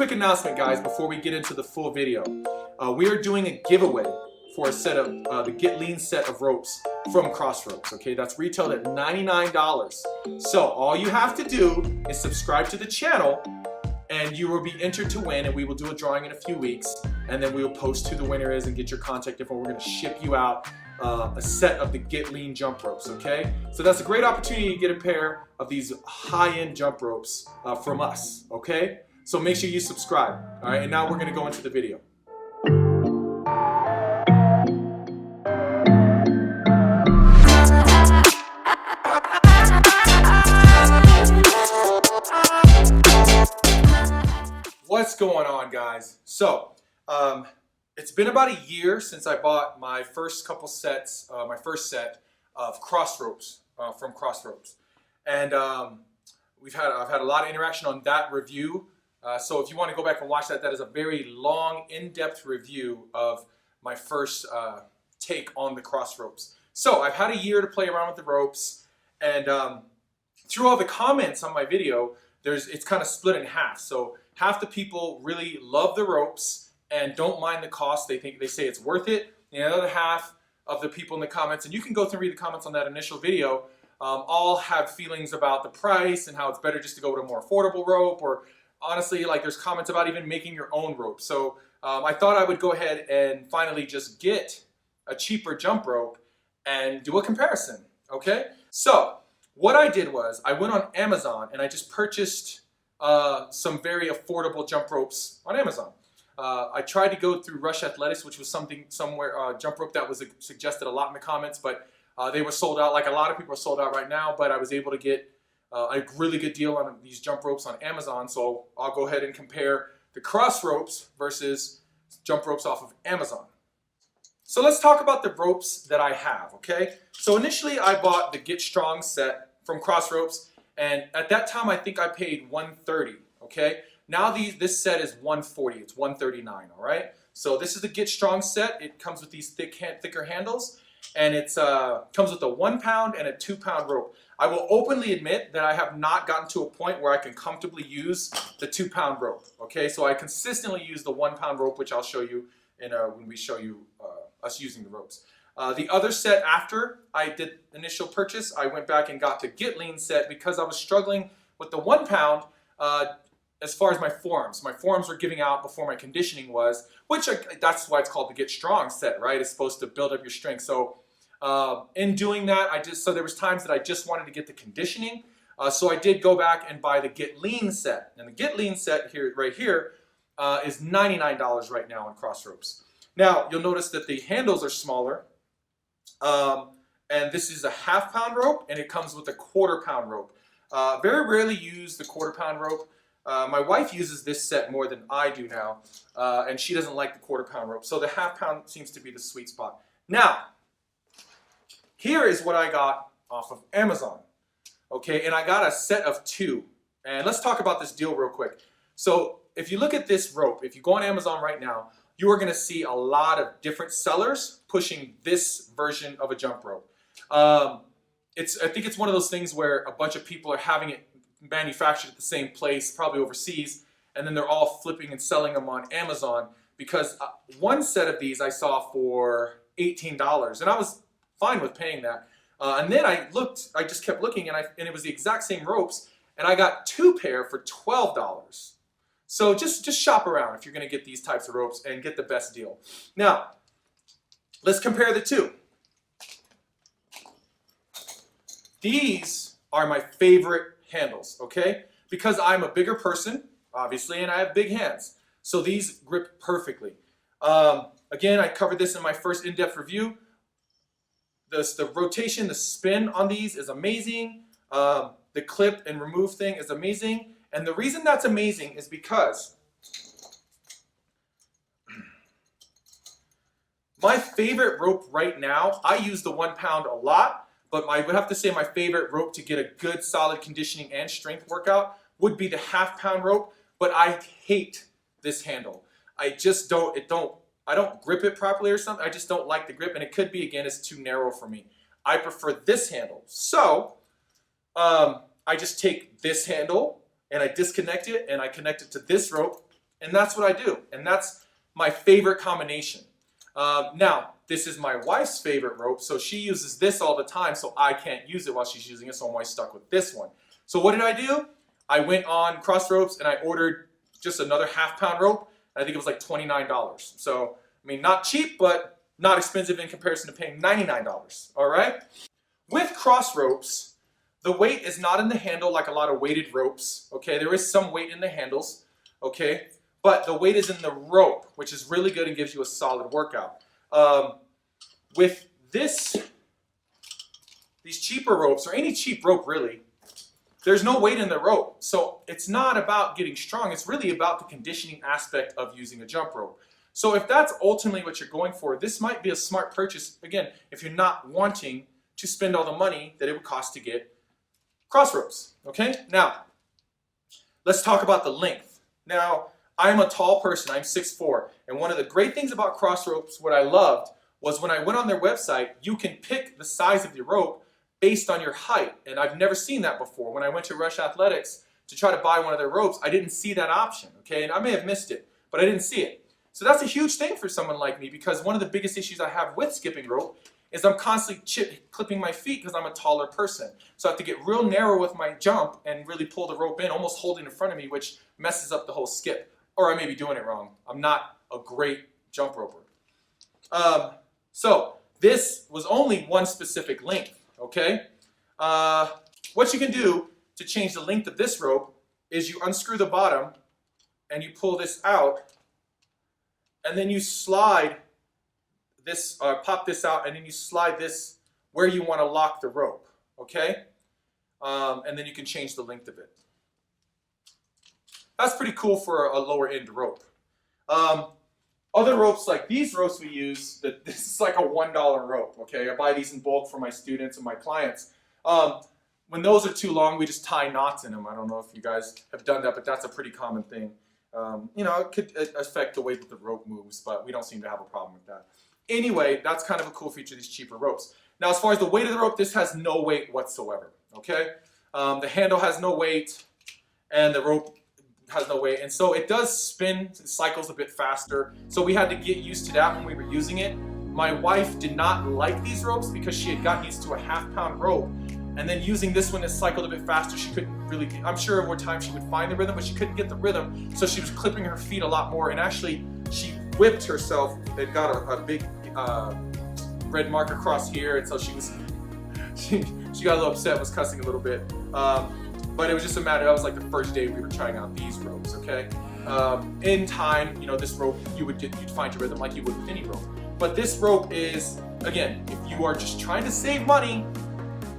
quick announcement, guys, before we get into the full video. We are doing a giveaway for a set of the Get Lean set of ropes from CrossRopes. Okay, that's retailed at $99. So all you have to do is subscribe to the channel, and you will be entered to win. And we will do a drawing in a few weeks, and then we will post who the winner is and get your contact info. We're going to ship you out a set of the Get Lean jump ropes. Okay, so that's a great opportunity to get a pair of these high-end jump ropes from us. Okay, so make sure you subscribe. All right, and now we're going to go into the video. What's going on, guys? So it's been about a year since I bought my first couple sets, my first set of CrossRopes from CrossRopes, and I've had a lot of interaction on that review. So if you want to go back and watch that, that is a very long, in-depth review of my first take on the CrossRopes. So I've had a year to play around with the ropes, and through all the comments on my video, it's kind of split in half. So half the people really love the ropes and don't mind the cost. They say it's worth it. And the other half of the people in the comments, and you can go through and read the comments on that initial video, all have feelings about the price and how it's better just to go with a more affordable rope, or honestly, like, there's comments about even making your own rope. So I thought I would go ahead and finally just get a cheaper jump rope and do a comparison, okay? So what I did was I went on Amazon and I just purchased some very affordable jump ropes on Amazon. I tried to go through Rush Athletics, which was jump rope that was suggested a lot in the comments, but they were sold out. Like a lot of people are sold out right now, but I was able to get a really good deal on these jump ropes on Amazon. So I'll go ahead and compare the CrossRopes versus jump ropes off of Amazon. So let's talk about the ropes that I have, okay? So initially I bought the Get Strong set from CrossRopes, and at that time I think I paid $130, okay? Now this set is $140, it's $139, all right? So this is the Get Strong set. It comes with these thicker handles, and it comes with a 1 pound and a 2 pound rope. I will openly admit that I have not gotten to a point where I can comfortably use the 2 pound rope, okay? So I consistently use the 1 pound rope, which I'll show you when we show you us using the ropes. The other set after I did initial purchase, I went back and got the Get Lean set because I was struggling with the 1 pound as far as my forearms. My forearms were giving out before my conditioning was, that's why it's called the Get Strong set, right? It's supposed to build up your strength. So in doing that, so there was times that I just wanted to get the conditioning. So I did go back and buy the Get Lean set. And the Get Lean set right here is $99 right now on CrossRopes. Now, you'll notice that the handles are smaller. And this is a 1/2 pound rope, and it comes with a 1/4 pound rope. Very rarely use the 1/4 pound rope. My wife uses this set more than I do now, and she doesn't like the 1/4 pound rope. So the 1/2 pound seems to be the sweet spot. Now, here is what I got off of Amazon. Okay, and I got a set of 2. And let's talk about this deal real quick. So if you look at this rope, if you go on Amazon right now, you are going to see a lot of different sellers pushing this version of a jump rope. I think it's one of those things where a bunch of people are having it manufactured at the same place, probably overseas, and then they're all flipping and selling them on Amazon, because one set of these I saw for $18, and I was fine with paying that. And then I just kept looking, and it was the exact same ropes, and I got 2 pair for $12. So just shop around if you're going to get these types of ropes and get the best deal. Now, let's compare the 2. These are my favorite handles, okay? Because I'm a bigger person, obviously, and I have big hands. So these grip perfectly. Again, I covered this in my first in-depth review. The rotation, the spin on these is amazing. The clip and remove thing is amazing. And the reason that's amazing is because my favorite rope right now, I use the 1 pound a lot, but I would have to say my favorite rope to get a good solid conditioning and strength workout would be the 1/2 pound rope, but I hate this handle. I just I don't grip it properly or something. I just don't like the grip, and it could be, again, it's too narrow for me. I prefer this handle. So I just take this handle and I disconnect it and I connect it to this rope And that's what I do. And that's my favorite combination. Now, this is my wife's favorite rope, so she uses this all the time, so I can't use it while she's using it, so I'm always stuck with this one. So what did I do? I went on CrossRopes and I ordered just another half-pound rope. I think it was like $29. So, I mean, not cheap, but not expensive in comparison to paying $99, all right? With CrossRopes, the weight is not in the handle like a lot of weighted ropes, okay? There is some weight in the handles, okay? But the weight is in the rope, which is really good and gives you a solid workout. With these cheaper ropes, or any cheap rope really, there's no weight in the rope. So it's not about getting strong, it's really about the conditioning aspect of using a jump rope. So if that's ultimately what you're going for, this might be a smart purchase, again, if you're not wanting to spend all the money that it would cost to get CrossRopes, okay? Now, let's talk about the length. Now, I'm a tall person, I'm 6'4", and one of the great things about CrossRopes, what I loved, was when I went on their website, you can pick the size of your rope based on your height, and I've never seen that before. When I went to Rush Athletics to try to buy one of their ropes, I didn't see that option, okay? And I may have missed it, but I didn't see it. So that's a huge thing for someone like me, because one of the biggest issues I have with skipping rope is I'm constantly clipping my feet because I'm a taller person. So I have to get real narrow with my jump and really pull the rope in, almost holding in front of me, which messes up the whole skip. Or I may be doing it wrong. I'm not a great jump roper. So this was only one specific length, okay? What you can do to change the length of this rope is you unscrew the bottom and you pull this out, and then you slide this, pop this out, and then you slide this where you want to lock the rope, okay? And then you can change the length of it. That's pretty cool for a lower end rope. Other ropes like these ropes we use, this is like a $1 rope, okay? I buy these in bulk for my students and my clients. When those are too long, we just tie knots in them. I don't know if you guys have done that, but that's a pretty common thing. You know, it could affect the way that the rope moves, but we don't seem to have a problem with that. Anyway, that's kind of a cool feature of these cheaper ropes. Now, as far as the weight of the rope, this has no weight whatsoever, okay? The handle has no weight, and the rope has no weight, and so it does spin, it cycles a bit faster, so we had to get used to that when we were using it. My wife did not like these ropes because she had gotten used to a half-pound rope, and then using this one that cycled a bit faster, she couldn't really get, I'm sure over time she would find the rhythm, but she couldn't get the rhythm, so she was clipping her feet a lot more, and actually she whipped herself. It got a big red mark across here, and so she got a little upset, was cussing a little bit. But it was just a matter, that was like the first day we were trying out these ropes, okay? In time, you know, this rope, you'd find your rhythm like you would with any rope. But this rope is, again, if you are just trying to save money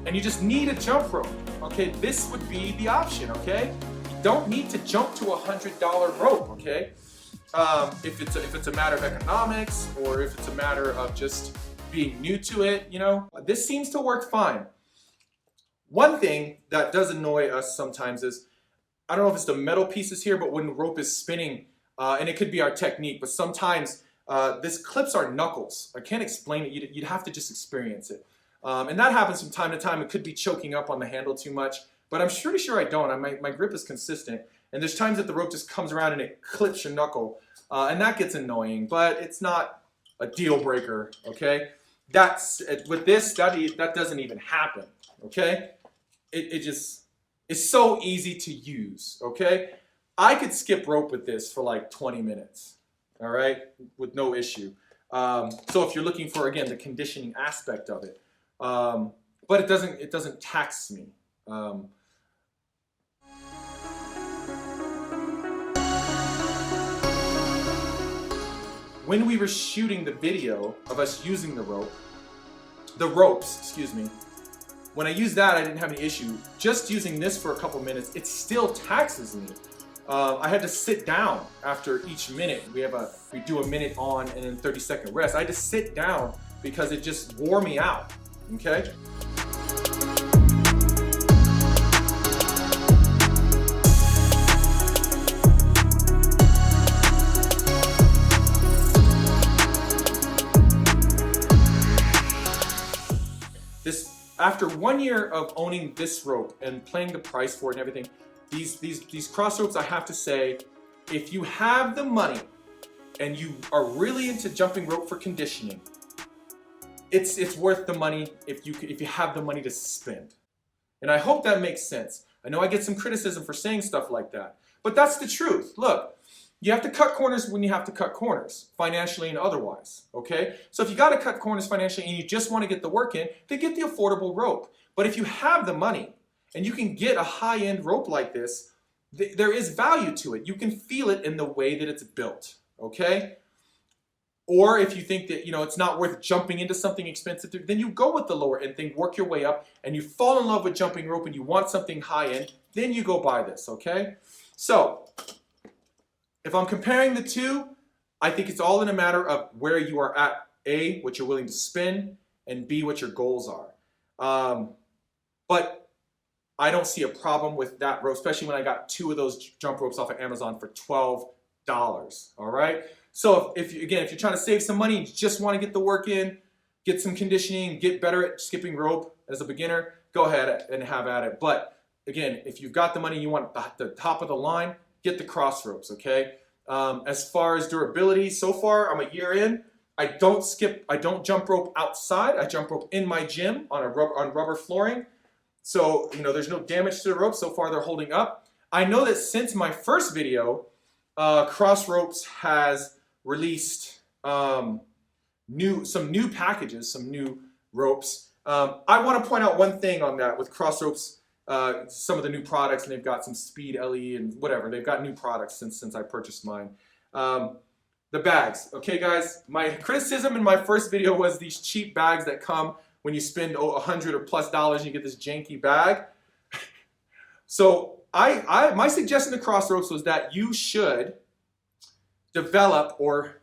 and you just need a jump rope, okay, this would be the option, okay? You don't need to jump to a $100 rope, okay? If it's a matter of economics, or if it's a matter of just being new to it, you know, this seems to work fine. One thing that does annoy us sometimes is, I don't know if it's the metal pieces here, but when the rope is spinning, and it could be our technique, but sometimes this clips our knuckles. I can't explain it, you'd have to just experience it. And that happens from time to time. It could be choking up on the handle too much, but I'm pretty sure I don't. My grip is consistent, and there's times that the rope just comes around and it clips your knuckle, and that gets annoying, but it's not a deal breaker, okay? With this, that doesn't even happen, okay? It just, it's so easy to use, okay? I could skip rope with this for like 20 minutes, all right, with no issue. So if you're looking for, again, the conditioning aspect of it, but it doesn't tax me. When we were shooting the video of us using the ropes, excuse me, when I used that, I didn't have any issue. Just using this for a couple minutes, it still taxes me. I had to sit down after each minute. We do a minute on and then 30-second rest. I had to sit down because it just wore me out, okay? After 1 year of owning this rope and paying the price for it and everything, these CrossRopes, I have to say, if you have the money and you are really into jumping rope for conditioning, it's worth the money if you have the money to spend. And I hope that makes sense. I know I get some criticism for saying stuff like that, but that's the truth. Look, you have to cut corners when you have to cut corners, financially and otherwise, okay? So if you got to cut corners financially and you just want to get the work in, then get the affordable rope. But if you have the money and you can get a high-end rope like this, there is value to it. You can feel it in the way that it's built, okay? Or if you think that, it's not worth jumping into something expensive, then you go with the lower end thing, work your way up, and you fall in love with jumping rope and you want something high-end, then you go buy this, okay? So, if I'm comparing the two, I think it's all in a matter of where you are at, A, what you're willing to spend, and B, what your goals are. But I don't see a problem with that rope, especially when I got 2 of those jump ropes off of Amazon for $12, all right? So if you're trying to save some money and you just want to get the work in, get some conditioning, get better at skipping rope as a beginner, go ahead and have at it. But again, if you've got the money, you want the top of the line, get the CROSSROPES, okay? As far as durability, so far I'm a year in. I don't jump rope outside. I jump rope in my gym on rubber flooring. So, there's no damage to the rope. So far they're holding up. I know that since my first video, CROSSROPES has released some new packages, some new ropes. I want to point out one thing on that with CROSSROPES, some of the new products, and they've got some Speed LE and whatever. They've got new products since I purchased mine. The bags, okay guys? My criticism in my first video was these cheap bags that come when you spend $100 or plus and you get this janky bag. So my suggestion to CROSSROPES was that you should develop or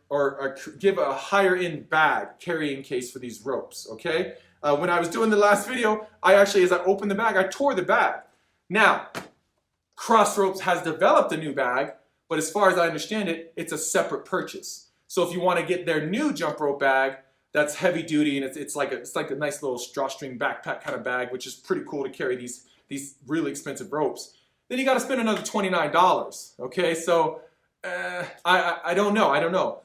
give a higher end bag carrying case for these ropes, okay? When I was doing the last video, as I opened the bag, I tore the bag. Now, CROSSROPES has developed a new bag, but as far as I understand it, it's a separate purchase. So if you want to get their new jump rope bag, that's heavy duty and it's like a nice little drawstring backpack kind of bag, which is pretty cool to carry these really expensive ropes, then you got to spend another $29, okay? So I don't know.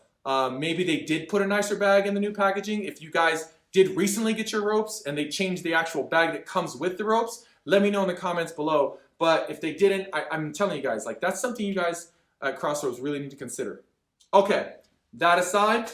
Maybe they did put a nicer bag in the new packaging. If you guys did recently get your ropes and they changed the actual bag that comes with the ropes, let me know in the comments below. But if they didn't, I'm telling you guys, that's something you guys at CROSSROPES really need to consider. Okay, that aside,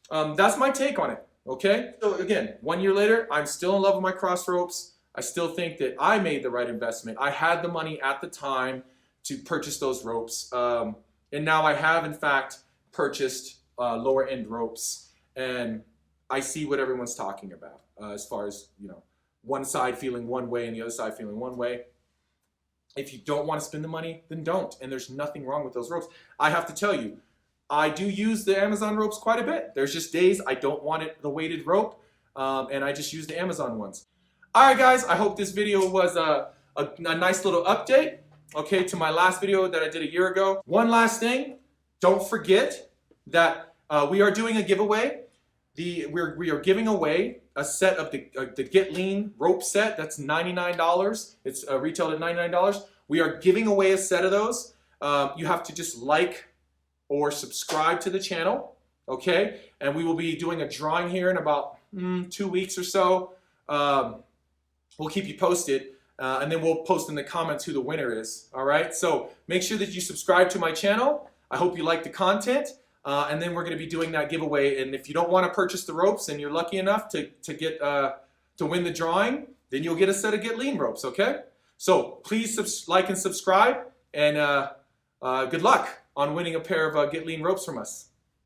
that's my take on it, okay? So again, 1 year later, I'm still in love with my CROSSROPES. I still think that I made the right investment. I had the money at the time to purchase those ropes. And now I have, in fact, purchased lower end ropes. And I see what everyone's talking about as far as, one side feeling one way and the other side feeling one way. If you don't want to spend the money, then don't. And there's nothing wrong with those ropes. I have to tell you, I do use the Amazon ropes quite a bit. There's just days I don't want the weighted rope, and I just use the Amazon ones. All right, guys, I hope this video was a nice little update, okay, to my last video that I did a year ago. One last thing, don't forget that we are doing a giveaway. We are giving away a set of the Get Lean rope set. That's $99. It's retailed at $99. We are giving away a set of those. You have to just like or subscribe to the channel, okay? And we will be doing a drawing here in about 2 weeks or so. We'll keep you posted, and then we'll post in the comments who the winner is, all right? So make sure that you subscribe to my channel. I hope you like the content, and then we're gonna be doing that giveaway. And if you don't wanna purchase the ropes and you're lucky enough to win the drawing, then you'll get a set of Get Lean ropes, okay? So please like and subscribe, and good luck on winning a pair of Get Lean ropes from us.